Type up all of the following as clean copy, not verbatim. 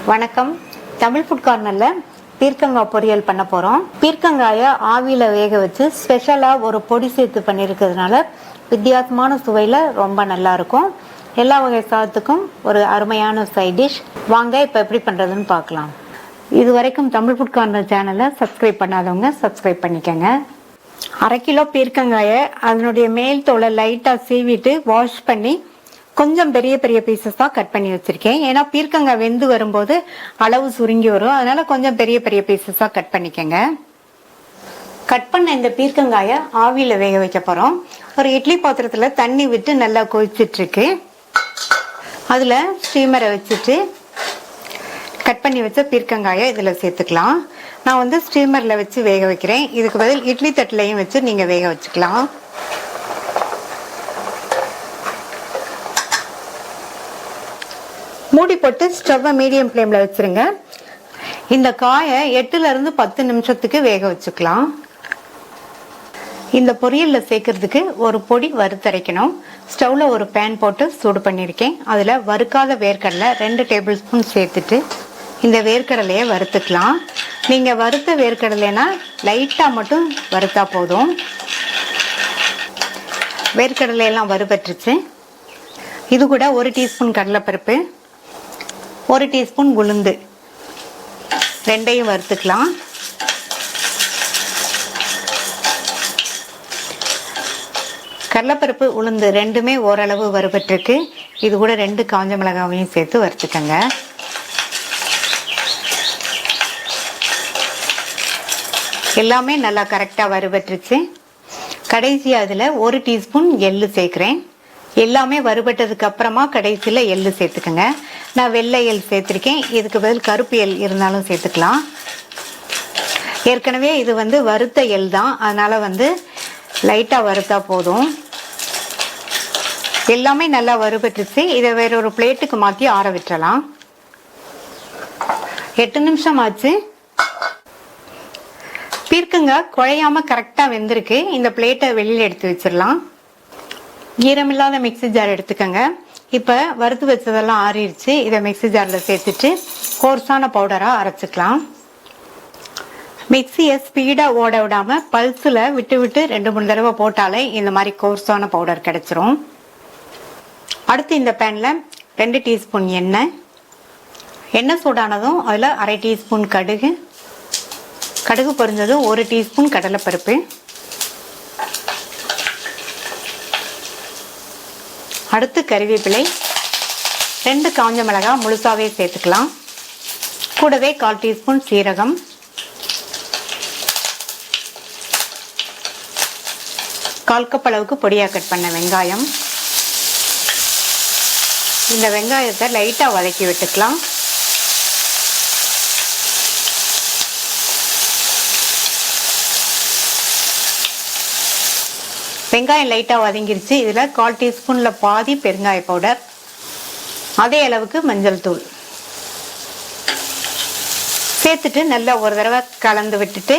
வணக்கம். தமிழ் ஃபுட் கார்னர்ல பீர்க்கங்காய் பொரியல் பண்ண போறோம். பீர்க்கங்காயை ஆவியில வேக வச்சு ஸ்பெஷலா ஒரு பொடி சேர்த்து பண்ணிருக்கிறதுனால வித்தியாசமான சுவையில ரொம்ப நல்லா இருக்கும். எல்லா வகை சாதத்துக்கும் ஒரு அருமையான சைட் டிஷ். வாங்க இப்ப எப்படி பண்றதுன்னு பார்க்கலாம். இது வரைக்கும் தமிழ் ஃபுட் கார்னர் சேனலை சப்ஸ்கிரைப் பண்ணாதவங்க சப்ஸ்கிரைப் பண்ணிக்கங்க. 1/2 கிலோ பீர்க்கங்காயை அதனுடைய மேல் தோலை லைட்டா சீவிட்டு வாஷ் பண்ணி கொஞ்சம் பெரிய பெரிய பீசஸா கட் பண்ணி வச்சிருக்கேன். ஏன்னா பீர்க்கங்காய் வெந்து வரும்போது அளவு சுருங்கி வரும், அதனால கொஞ்சம் பெரிய பெரிய பீசஸா கட் பண்ணிக்கங்க. கட் பண்ண இந்த பீர்க்கங்காயை ஆவியில வேக வைக்க போறோம். ஒரு இட்லி பாத்திரத்துல தண்ணி விட்டு நல்லா கொதிச்சிட்டு இருக்கு. அதுல ஸ்டீமரை வச்சுட்டு கட் பண்ணி வச்ச பீர்க்கங்காயை இதுல சேர்த்துக்கலாம். நான் ஸ்டீமர்ல வச்சு வேக வைக்கிறேன். இதுக்கு பதில் இட்லி தட்டுலையும் வச்சு நீங்க வேக வச்சுக்கலாம். மூடி போட்டு ஸ்டவ்வை மீடியம் ஃப்ளேம்ல வச்சிருங்க. இந்த காயை 8 to 10 நிமிஷத்துக்கு வேக வச்சுக்கலாம். இந்த பொரியல்ல சேர்க்கறதுக்கு ஒரு பொடி வறுத்தரைக்கணும். ஸ்டவ்ல ஒரு பேன் போட்டு சூடு பண்ணிருக்கேன். அதுல வறுக்காத வேர்க்கடலை 2 டேபிள் ஸ்பூன் சேர்த்துட்டு இந்த வேர்க்கடலையை வறுத்துக்கலாம். நீங்க வறுத்த வேர்க்கடலைனா லைட்டா மட்டும் வறுத்தா போதும். வேர்க்கடலை எல்லாம் வறுபட்டுருச்சு. இது கூட 1 டீஸ்பூன் கடலைப்பருப்பு, 1 டீஸ்பூன் உளுந்து, ரெண்டையும் வறுத்துக்கலாம். கடலைப்பருப்பு உளுந்து ரெண்டுமே ஓரளவு வறுபட்டிருக்கு. இது கூட 2 காஞ்ச மிளகாவையும் சேர்த்து வறுத்துக்கங்க. எல்லாமே நல்லா கரெக்டா வறுபட்டுருச்சு. கடைசியா அதுல 1 டீஸ்பூன் எள்ளு சேர்க்கிறேன். எல்லாமே வறுபட்டதுக்கு அப்புறமா கடைசியில எள்ளு சேர்த்துக்கங்க. நான் வெள்ளை எள் சேர்த்திருக்கேன். இதுக்கு பதில் கருப்பு எள் இருந்தாலும் சேர்த்துக்கலாம். ஏற்கனவே இது வறுத்த எள் தான், அதனால லைட்டா வறுத்தா போதும். எல்லாமே நல்லா வறுபட்டுச்சு. இதை வேற ஒரு பிளேட்டுக்கு மாத்தி ஆற விட்டுறலாம். 8 நிமிஷம் ஆச்சு. பீர்க்கங்காய் குழையாம கரெக்டா வெந்திருக்கு. இந்த பிளேட்டை வெளியில எடுத்து வச்சிடலாம். ஈரமில்லாத மிக்ஸி ஜார் எடுத்துக்கங்க. இப்ப வறுத்து வச்சதெல்லாம் ஆறிடுச்சு. இதை மிக்ஸி ஜார்ல சேர்த்துட்டு கோர்ஸான பவுடரா அரைச்சுக்கலாம். மிக்ஸியை ஸ்பீடா ஓட விடாம பல்ஸ்ல விட்டு விட்டு 2-3 தடவை போட்டாலே இந்த மாதிரி கோர்ஸான பவுடர் கிடைச்சிரும். அடுத்து இந்த பேன்ல 2 டீஸ்பூன் எண்ணெய் சூடானதும் அதுல 1/2 டீஸ்பூன் கடுகு பொரிஞ்சதும் 1 டீஸ்பூன் கடலைப்பருப்பு, அடுத்து கறிவேப்பிலை, 2 காஞ்ச மிளகாய் முழுசாவே சேர்த்துக்கலாம். கூடவே 1/4 டீஸ்பூன் சீரகம், கால் கப் அளவுக்கு பொடியா கட் பண்ண வெங்காயம். இந்த வெங்காயத்தை லைட்டா வதக்கி விட்டுக்கலாம். வெங்காயம் லைட்டா வதங்கிருச்சு. இதுல 1/4 டீஸ்பூன்ல பாதி பெருங்காய பவுடர், அதே அளவுக்கு மஞ்சள் தூள் சேர்த்துட்டு நல்லா ஒரு தடவை கலந்து விட்டுட்டு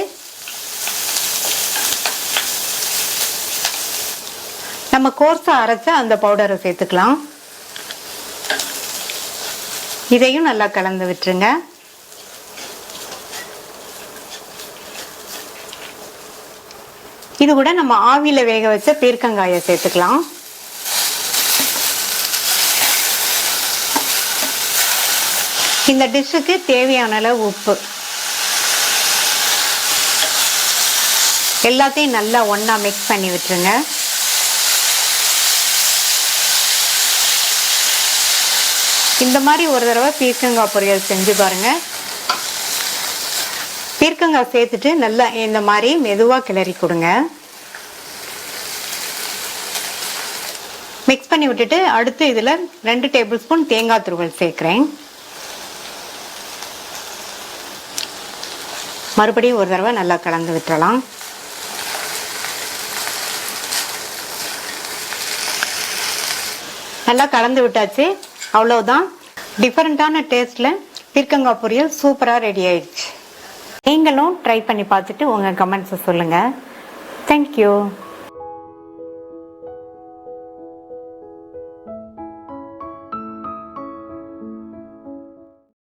நம்ம கோர்ஸா அரைச்ச அந்த பவுடரை சேர்த்துக்கலாம். இதையும் நல்லா கலந்து விட்டுருங்க. இது கூட நம்ம ஆவியில வேக வச்ச பீர்க்கங்காயை சேர்த்துக்கலாம். இந்த டிஷ்ஷுக்கு தேவையான அளவு உப்பு, எல்லாத்தையும் நல்லா ஒண்ணா மிக்ஸ் பண்ணி விட்டுருங்க. இந்த மாதிரி ஒரு தடவை பீர்க்கங்காய் பொரியல் செஞ்சு பாருங்க. பீர்க்கங்காய் சேர்த்துட்டு நல்லா இந்த மாதிரி மெதுவா கிளறி கொடுங்க. மிக்ஸ் பண்ணி விட்டுட்டு அடுத்து இதுல 2 டேபிள் ஸ்பூன் தேங்காய் துருவல் சேர்க்கிறேன். மறுபடியும் ஒரு தடவை நல்லா கலந்து விட்டுறலாம். நல்லா கலந்து விட்டாச்சு. அவ்வளவுதான். டிஃபரெண்டான டேஸ்ட்ல பீர்க்கங்காய் பொரியல் சூப்பரா ரெடி ஆயிடுச்சு. நீங்களும் ட்ரை பண்ணி பார்த்துட்டு உங்க கமெண்ட்ஸை சொல்லுங்க. தேங்க்யூ.